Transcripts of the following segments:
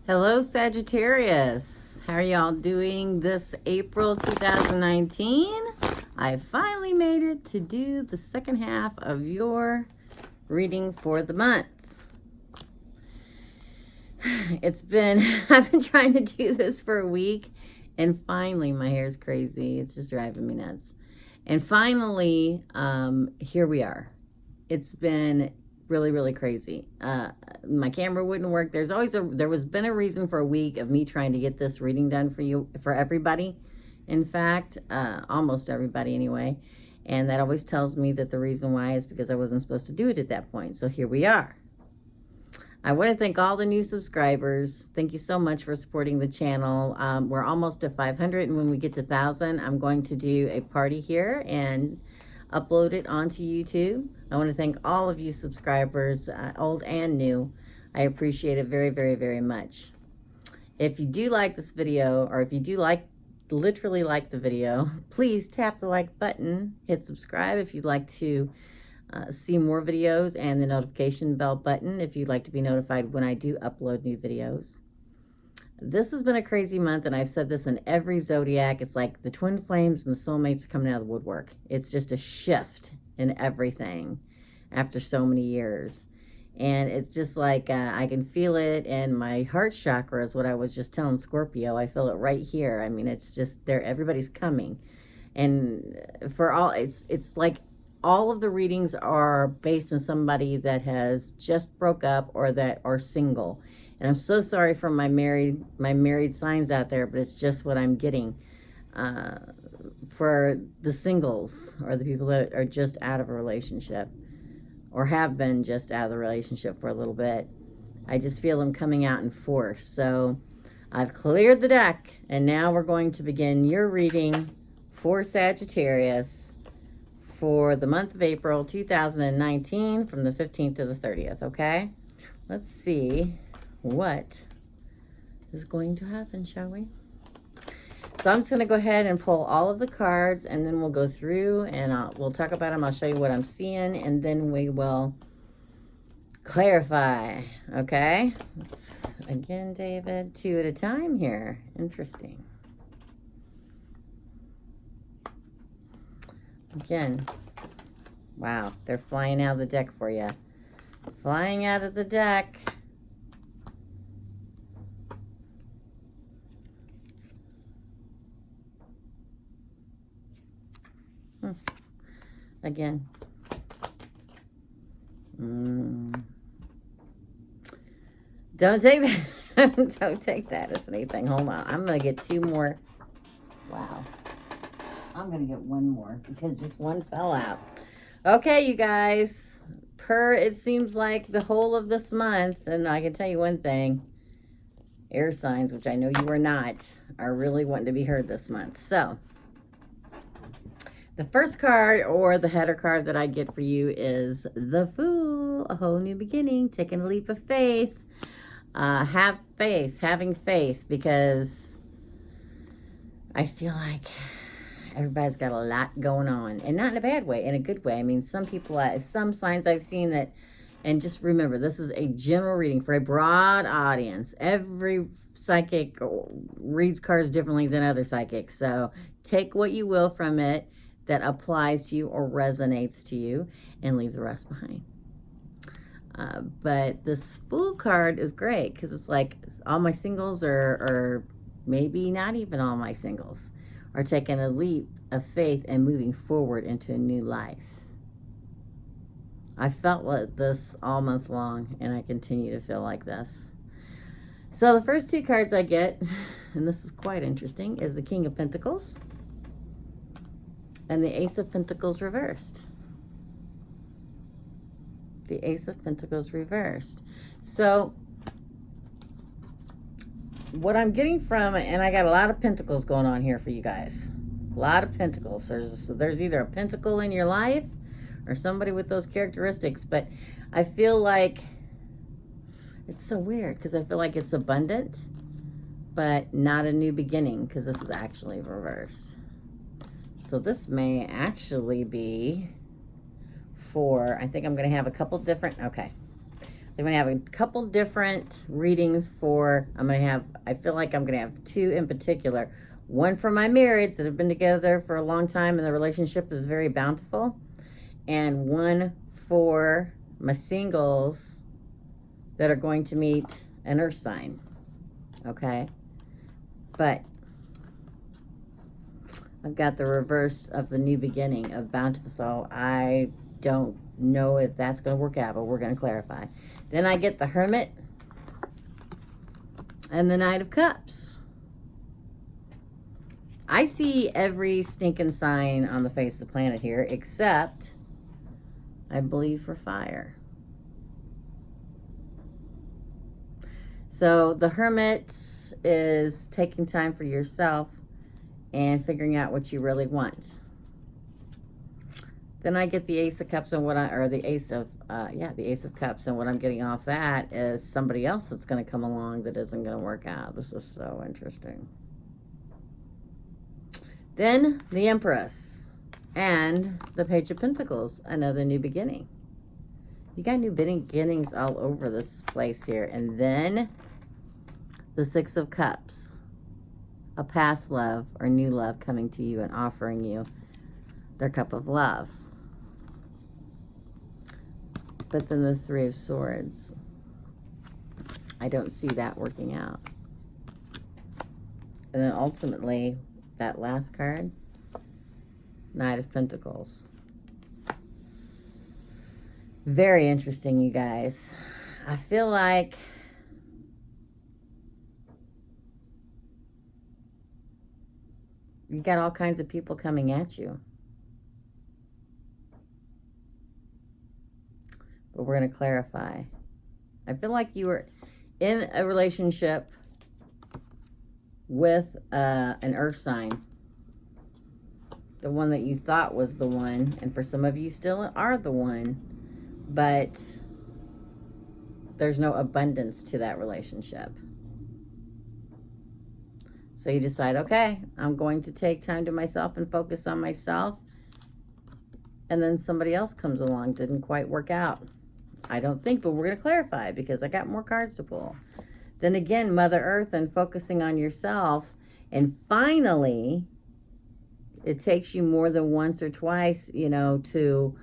Hello, Sagittarius. How are y'all doing this April 2019? I finally made it to do the second half of your reading for the month. I've been trying to do this for a week, and finally, my hair's crazy. It's just driving me nuts. And finally, here we are. It's been really crazy. My camera wouldn't work. There was been a reason for a week of me trying to get this reading done for everybody. In fact, almost everybody anyway. And that always tells me that the reason why is because I wasn't supposed to do it at that point. So here we are. I want to thank all the new subscribers. Thank you so much for supporting the channel. We're almost to 500, and when we get to 1,000, I'm going to do a party here and upload it onto YouTube. I want to thank all of you subscribers, old and new. I appreciate it very much. If you do like this video, or if you do literally like the video, please tap the like button, hit subscribe if you'd like to see more videos, and the notification bell button if you'd like to be notified when I do upload new videos. This has been a crazy month, and I've said this in every zodiac. It's like the twin flames and the soulmates are coming out of the woodwork. It's just a shift in everything after so many years. And it's just like I can feel it in my heart chakra, is what I was just telling Scorpio. I feel it right here. I mean, it's just there. Everybody's coming. And for all, it's like all of the readings are based on somebody that has just broke up or that are single. And I'm so sorry for my married signs out there, but it's just what I'm getting. For the singles, or the people that are just out of a relationship, or have been just out of the relationship for a little bit, I just feel them coming out in force. So I've cleared the deck, and now we're going to begin your reading for Sagittarius for the month of April 2019, from the 15th to the 30th, okay? Let's see what is going to happen, shall we? So I'm just going to go ahead and pull all of the cards, and then we'll go through and we'll talk about them. I'll show you what I'm seeing, and then we will clarify, okay? Again, David, 2 at a time here. Interesting. Again, wow, they're flying out of the deck for you. Flying out of the deck. Again. Don't take that. Don't take that as anything. Hold on. I'm going to get 2 more. Wow. I'm going to get 1 more because just 1 fell out. Okay, you guys. It seems like the whole of this month, and I can tell you one thing. Air signs, which I know you are not, are really wanting to be heard this month. So the first card, or the header card, that I get for you is the Fool. A whole new beginning, taking a leap of faith. Have faith, having faith, because I feel like everybody's got a lot going on, and not in a bad way, in a good way. I mean, some people, some signs I've seen that, and just remember, this is a general reading for a broad audience. Every psychic reads cards differently than other psychics, so take what you will from it that applies to you or resonates to you, and leave the rest behind. But this Fool card is great because it's like all my singles or maybe not even all my singles are taking a leap of faith and moving forward into a new life. I felt like this all month long, and I continue to feel like this. So the first 2 cards I get, and this is quite interesting, is the King of Pentacles and the Ace of Pentacles reversed. The Ace of Pentacles reversed. So what I'm getting from, and I got a lot of pentacles going on here for you guys. A lot of pentacles. There's either a pentacle in your life or somebody with those characteristics. But I feel like it's so weird because I feel like it's abundant, but not a new beginning, because this is actually reversed. So this may actually be for, I think I'm going to have a couple different, okay. I'm going to have a couple different readings for, I feel like I'm going to have two in particular. One for my marrieds that have been together for a long time and the relationship is very bountiful. And one for my singles that are going to meet an earth sign. Okay? But I've got the reverse of the new beginning of bountiful. So I don't know if that's going to work out, but we're going to clarify. Then I get the Hermit and the Knight of Cups. I see every stinking sign on the face of the planet here, except, I believe, for fire. So the Hermit is taking time for yourself and figuring out what you really want. Then I get the Ace of Cups, and the Ace of Cups, and what I'm getting off that is somebody else that's going to come along that isn't going to work out. This is so interesting. Then the Empress and the Page of Pentacles, another new beginning. You got new beginnings all over this place here. And then the Six of Cups, a past love or new love coming to you and offering you their cup of love. But then the Three of Swords, I don't see that working out. And then ultimately, that last card, Knight of Pentacles. Very interesting, you guys. I feel like you got all kinds of people coming at you. But we're going to clarify. I feel like you were in a relationship with an earth sign. The one that you thought was the one. And for some of you still are the one. But there's no abundance to that relationship. So you decide, okay, I'm going to take time to myself and focus on myself. And then somebody else comes along. Didn't quite work out. I don't think, but we're going to clarify because I got more cards to pull. Then again, Mother Earth and focusing on yourself. And finally, it takes you more than once or twice, to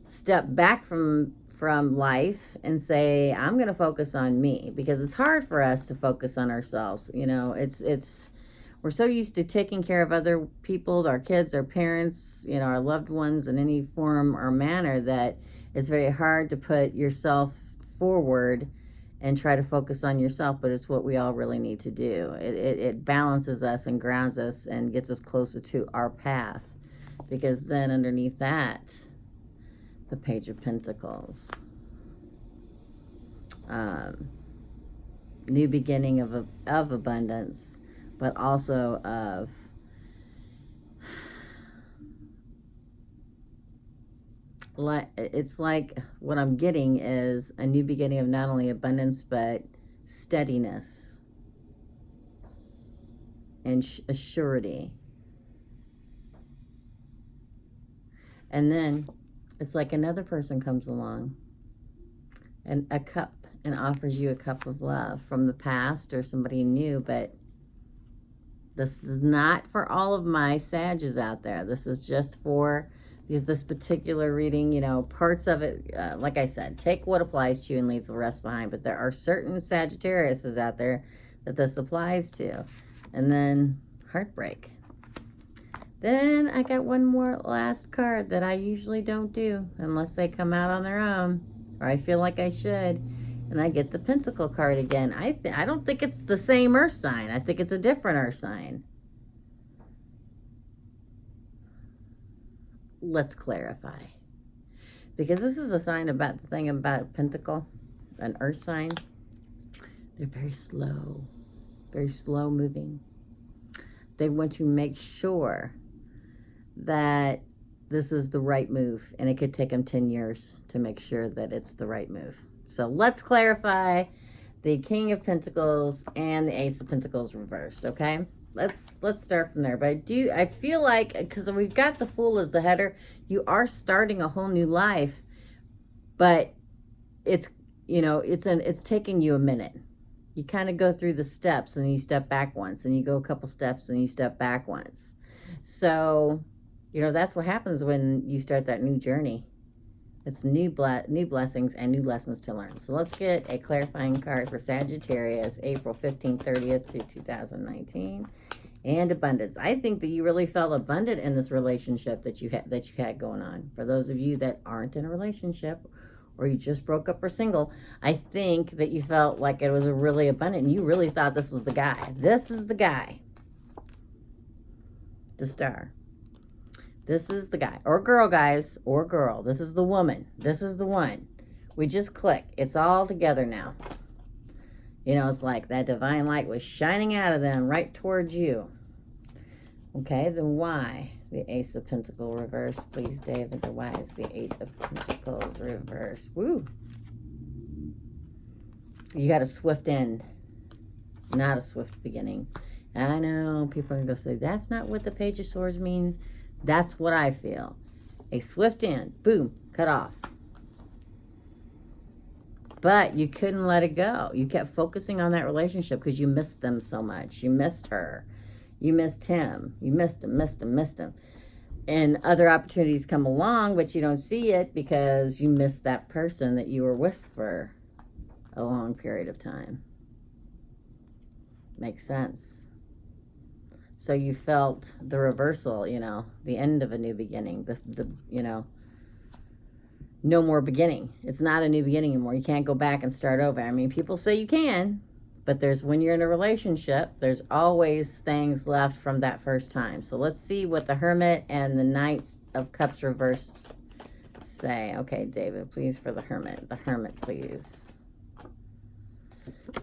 step back from life and say, I'm going to focus on me, because it's hard for us to focus on ourselves. We're so used to taking care of other people, our kids, our parents, our loved ones in any form or manner, that it's very hard to put yourself forward and try to focus on yourself, but it's what we all really need to do. It balances us and grounds us and gets us closer to our path, because then underneath that, the Page of Pentacles. New beginning of abundance, but also of it's like what I'm getting is a new beginning of not only abundance, but steadiness and a surety. And then it's like another person comes along and a cup and offers you a cup of love from the past or somebody new. But this is not for all of my Sages out there. This is just for this particular reading. Parts of it, like I said, take what applies to you and leave the rest behind. But there are certain Sagittariuses out there that this applies to. And then heartbreak. Then I got one more last card that I usually don't do unless they come out on their own, or I feel like I should. And I get the Pentacle card again. I don't think it's the same earth sign. I think it's a different earth sign. Let's clarify. Because this is a sign about the thing about Pentacle, an earth sign. They're very slow moving. They want to make sure that this is the right move, and it could take them 10 years to make sure that it's the right move. So let's clarify the King of Pentacles and the Ace of Pentacles reversed, okay? Let's start from there. But I feel like, because we've got the Fool as the header, you are starting a whole new life, but it's you know, it's taking you a minute. You kind of go through the steps and then you step back once and you go a couple steps and you step back once. So, you know, that's what happens when you start that new journey. It's new blessings and new lessons to learn. So let's get a clarifying card for Sagittarius, April 15th, 30th to 2019. And abundance. I think that you really felt abundant in this relationship that you had going on. For those of you that aren't in a relationship, or you just broke up or single, I think that you felt like it was a really abundant, and you really thought this was the guy. This is the guy. The star. This is the guy. Or girl, guys. Or girl. This is the woman. This is the one. We just click. It's all together now. You know, it's like that divine light was shining out of them right towards you. Okay, then why? The Ace of Pentacles reverse, please, David. The why is the Eight of Pentacles reverse. Woo! You got a swift end, not a swift beginning. And I know people are going to go say, that's not what the Page of Swords means. That's what I feel. A swift end. Boom. Cut off. But you couldn't let it go. You kept focusing on that relationship because you missed them so much. You missed her. You missed him. You missed him. And other opportunities come along, but you don't see it because you missed that person that you were with for a long period of time. Makes sense. So you felt the reversal, you know, the end of a new beginning. The you know, no more beginning. It's not a new beginning anymore. You can't go back and start over. I mean, people say you can. But when you're in a relationship, there's always things left from that first time. So let's see what the Hermit and the Knight of Cups reversed say. Okay, David, please, for the Hermit. The Hermit, please.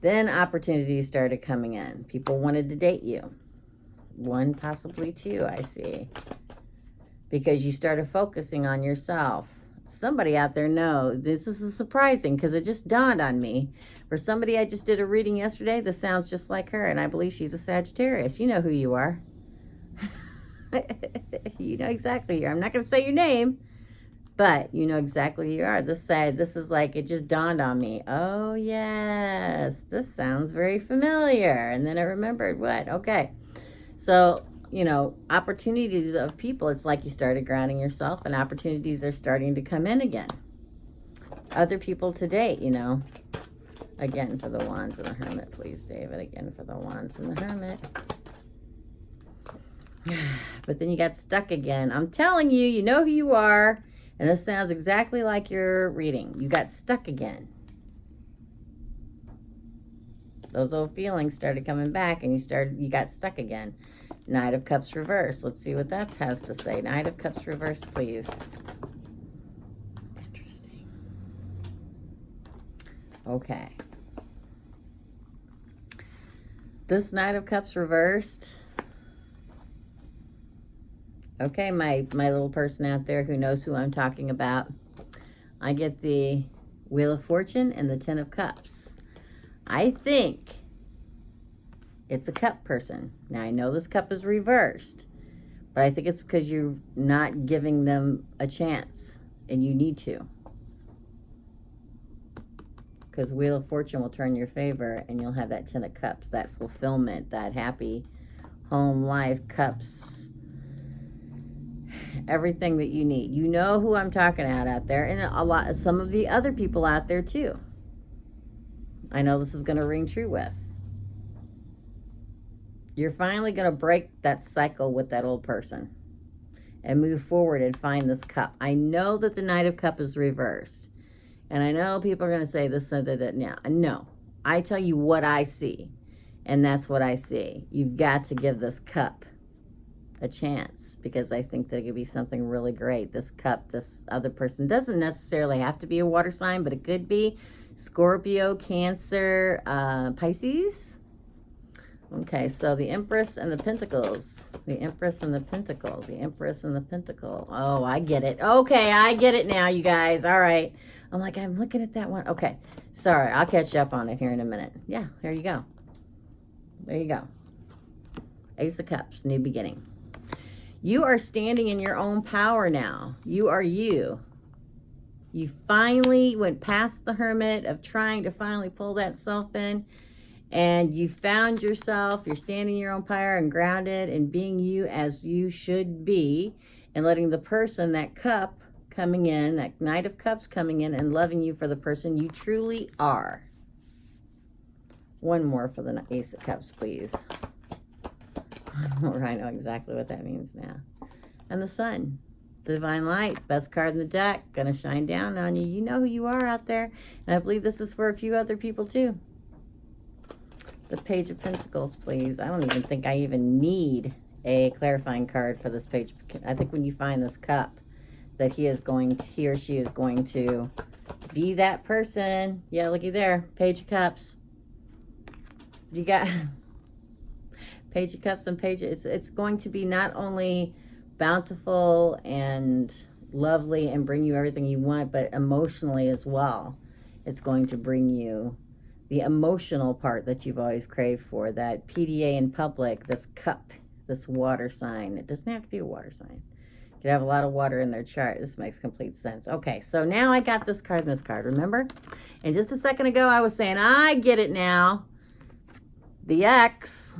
Then opportunities started coming in. People wanted to date you. One, possibly two, I see. Because you started focusing on yourself. Somebody out there knows. This is surprising because it just dawned on me. For somebody I just did a reading yesterday, this sounds just like her, and I believe she's a Sagittarius. You know who you are. You know exactly who you are. I'm not going to say your name, but you know exactly who you are. This is like, it just dawned on me. Oh, yes, this sounds very familiar. And then I remembered what. Okay, so, you know, opportunities of people, it's like you started grounding yourself, and opportunities are starting to come in again. Other people to date, you know. Again, for the Wands and the Hermit, please, David. Again, for the Wands and the Hermit. But then you got stuck again. I'm telling you, you know who you are. And this sounds exactly like your reading. You got stuck again. Those old feelings started coming back, and you got stuck again. Knight of Cups reverse. Let's see what that has to say. Knight of Cups reverse, please. Interesting. Okay. This Knight of Cups reversed. Okay, my little person out there who knows who I'm talking about. I get the Wheel of Fortune and the Ten of Cups. I think it's a cup person. Now, I know this cup is reversed, but I think it's because you're not giving them a chance, and you need to. Because Wheel of Fortune will turn your favor, and you'll have that Ten of Cups, that fulfillment, that happy home life, cups, everything that you need. You know who I'm talking about out there, and some of the other people out there too. I know this is going to ring true with. You're finally going to break that cycle with that old person and move forward and find this cup. I know that the Knight of Cups is reversed. And I know people are going to say this, that. Now, no. I tell you what I see. And that's what I see. You've got to give this cup a chance, because I think there could be something really great. This cup, this other person, doesn't necessarily have to be a water sign, but it could be Scorpio, Cancer, Pisces. Okay, so the Empress and the Pentacles. The Empress and the Pentacles. The Empress and the Pentacle. Oh, I get it. Okay, I get it now, you guys. All right. I'm like, I'm looking at that one. Okay, sorry. I'll catch up on it here in a minute. Yeah, there you go. There you go. Ace of Cups, new beginning. You are standing in your own power now. You are you. You finally went past the hermit of trying to finally pull that self in, and you found yourself. You're standing in your own power and grounded and being you as you should be, and letting the person, that cup coming in, that Knight of Cups coming in, and loving you for the person you truly are. One more for the Ace of Cups, please. I know exactly what that means now. And the Sun. Divine Light, best card in the deck, gonna shine down on you. You know who you are out there, and I believe this is for a few other people too. The Page of Pentacles, please. I don't even think I even need a clarifying card for this page. I think when you find this cup, that he or she is going to be that person. Yeah, looky there, Page of Cups. You got Page of Cups and it's going to be not only bountiful and lovely and bring you everything you want, but emotionally as well. It's going to bring you the emotional part that you've always craved for, that PDA in public, this cup, this water sign. It doesn't have to be a water sign. You could have a lot of water in their chart. This makes complete sense. Okay, so now I got this card and this card. Remember? And just a second ago, I was saying, I get it now. The ex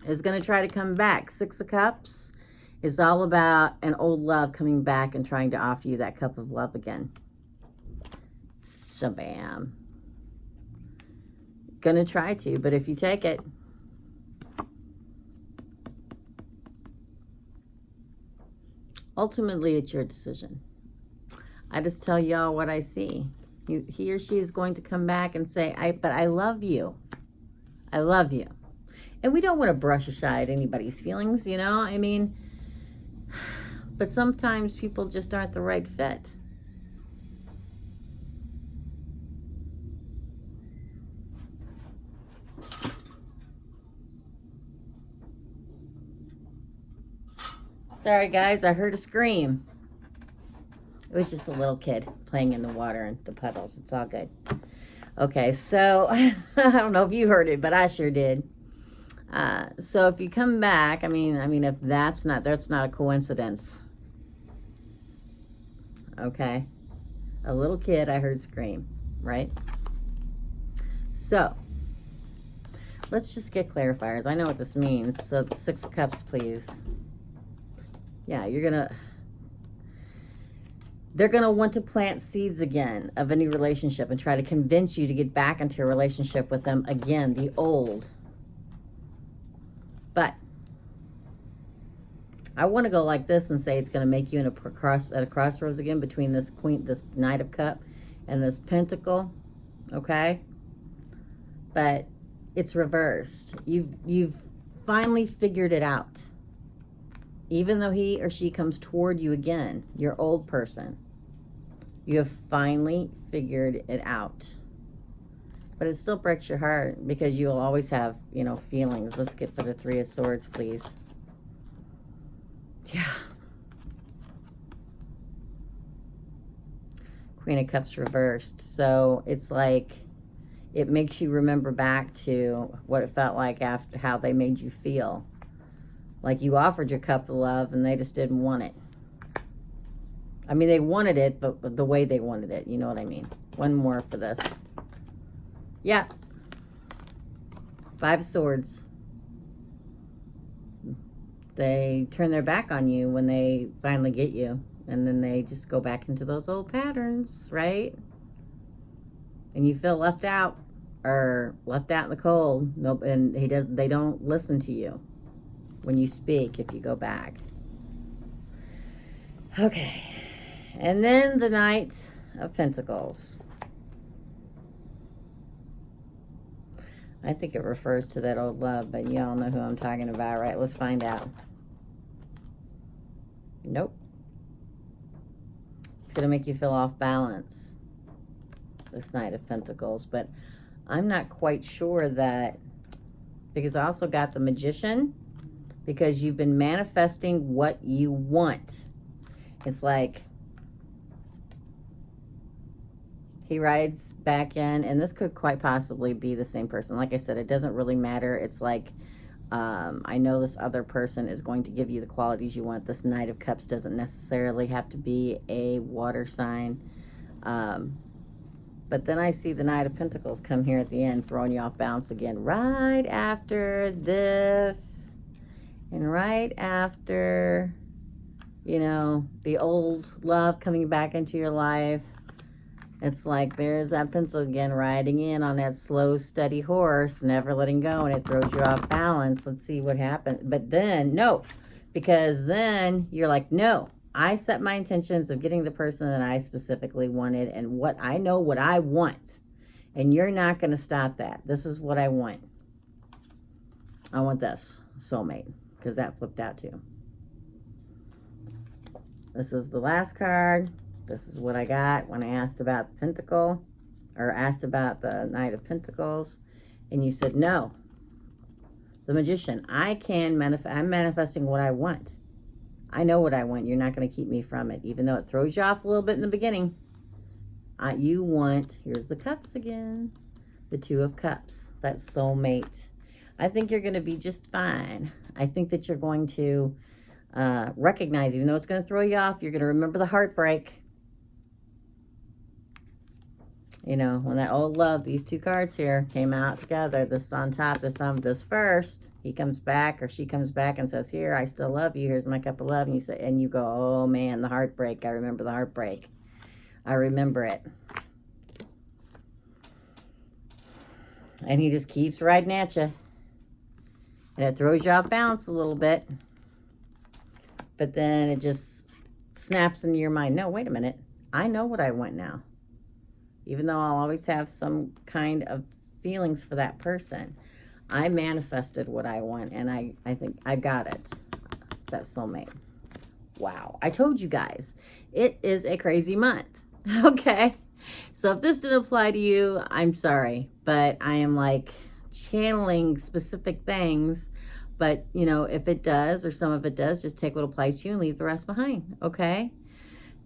is going to try to come back. Six of Cups is all about an old love coming back and trying to offer you that cup of love again. Shabam. Gonna try to, but if you take it, ultimately it's your decision. I just tell y'all what I see. He or she is going to come back and say, but I love you. I love you. And we don't want to brush aside anybody's feelings, you know? I mean, but sometimes people just aren't the right fit. Sorry, guys, I heard a scream. It was just a little kid playing in the water and the puddles. It's all good. Okay, so I don't know if you heard it, but I sure did. So if you come back, I mean, if that's not a coincidence. Okay, a little kid, I heard scream, right? So let's just get clarifiers. I know what this means. So 6 of Cups, please. Yeah, they're gonna want to plant seeds again of a new relationship and try to convince you to get back into a relationship with them again, the old. But I want to go like this and say it's going to make you at a crossroads again between this Knight of Cup and this Pentacle, okay? But it's reversed. You've finally figured it out. Even though he or she comes toward you again, your old person, you have finally figured it out. But it still breaks your heart because you'll always have, feelings. Let's get for the 3 of Swords, please. Yeah. Queen of Cups reversed. So it's like it makes you remember back to what it felt like after how they made you feel. Like you offered your cup of love and they just didn't want it. I mean, they wanted it, but the way they wanted it. You know what I mean? One more for this. Yeah. 5 of Swords. They turn their back on you when they finally get you. And then they just go back into those old patterns, right? And you feel left out or left out in the cold. Nope. And they don't listen to you when you speak if you go back. Okay. And then the Knight of Pentacles. I think it refers to that old love, but y'all know who I'm talking about, right? Let's find out. Nope. It's going to make you feel off balance, this Knight of Pentacles. But I'm not quite sure that, because I also got the Magician, because you've been manifesting what you want. It's like he rides back in, and this could quite possibly be the same person. Like I said, it doesn't really matter. It's like I know this other person is going to give you the qualities you want. This Knight of Cups doesn't necessarily have to be a water sign. But then I see the Knight of Pentacles come here at the end, throwing you off balance again. Right after this, and right after, you know, the old love coming back into your life, it's like there's that pencil again riding in on that slow, steady horse, never letting go, and it throws you off balance. Let's see what happens. But then, no, because then you're like, no, I set my intentions of getting the person that I specifically wanted and what I know what I want. And you're not going to stop that. This is what I want. I want this, soulmate, because that flipped out too. This is the last card. This is what I got when I asked about the Pentacle, or asked about the Knight of Pentacles, and you said no. The Magician. I'm manifesting what I want. I know what I want. You're not going to keep me from it, even though it throws you off a little bit in the beginning. You want, here's the Cups again, the Two of Cups, that soulmate. I think you're going to be just fine. I think that you're going to recognize, even though it's going to throw you off, you're going to remember the heartbreak. You know, when that old love, these two cards here came out together, this on top, this on this first, he comes back or she comes back and says, here, I still love you. Here's my cup of love. And you say, and you go, oh man, the heartbreak. I remember the heartbreak. I remember it. And he just keeps riding at you. And it throws you off balance a little bit. But then it just snaps into your mind. No, wait a minute. I know what I want now. Even though I'll always have some kind of feelings for that person, I manifested what I want, and I think I got it. That soulmate. Wow. I told you guys, it is a crazy month. Okay. So if this didn't apply to you, I'm sorry, but I am like channeling specific things. But, you know, if it does, or some of it does, just take what applies to you and leave the rest behind. Okay.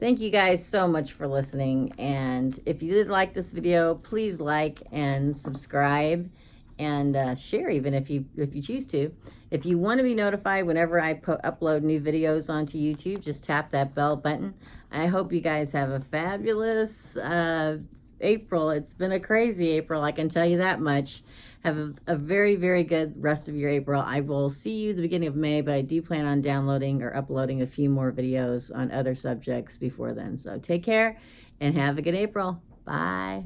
Thank you guys so much for listening. And if you did like this video, please like and subscribe and share, even if you choose to. If you want to be notified whenever I upload new videos onto YouTube, just tap that bell button. I hope you guys have a fabulous April. It's been a crazy April, I can tell you that much. Have a very, very good rest of your April. I will see you the beginning of May, but I do plan on downloading or uploading a few more videos on other subjects before then. So take care and have a good April. Bye.